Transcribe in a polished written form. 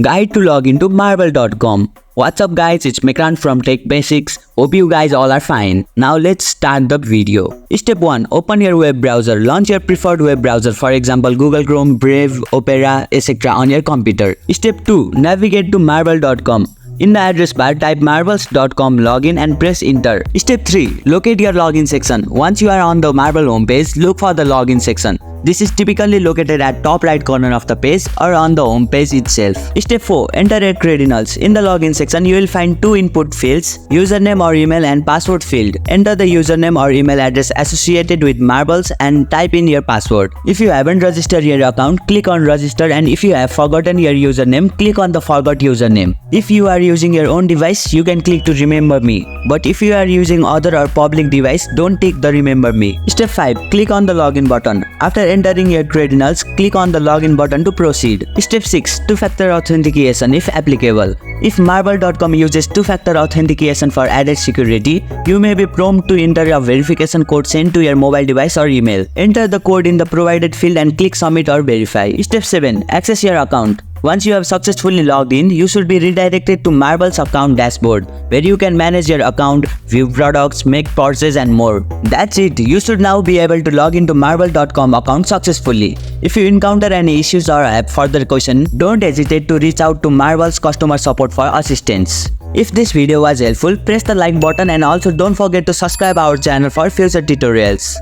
Guide to log into marble.com. What's up guys, it's Mekran from Tech Basics. Hope you guys all are fine. Now let's start the video. Step 1. Open your web browser. Launch your preferred web browser, for example Google Chrome, Brave, Opera, etc. on your computer. Step 2. Navigate to marble.com. In the address bar, type marbles.com login and press enter. Step 3. Locate your login section. Once you are on the Marble homepage, look for the login section. This is typically located at top right corner of the page or on the home page itself. Step 4. Enter your credentials. In the login section, you will find two input fields, username or email and password field. Enter the username or email address associated with Marbles and type in your password. If you haven't registered your account, click on register, and if you have forgotten your username, click on the forgot username. If you are using your own device, you can click to remember me. But if you are using other or public device, don't tick the remember me. Step 5. Click on the login button. After entering your credentials, click on the login button to proceed. Step 6. Two-factor authentication if applicable. If marble.com uses two-factor authentication for added security, you may be prompted to enter a verification code sent to your mobile device or email. Enter the code in the provided field and click submit or verify. Step 7. Access your account. Once you have successfully logged in, you should be redirected to Marble's account dashboard, where you can manage your account, view products, make purchases and more. That's it. You should now be able to log into marble.com account successfully. If you encounter any issues or have further questions, don't hesitate to reach out to Marble's customer support for assistance. If this video was helpful, press the like button and also don't forget to subscribe our channel for future tutorials.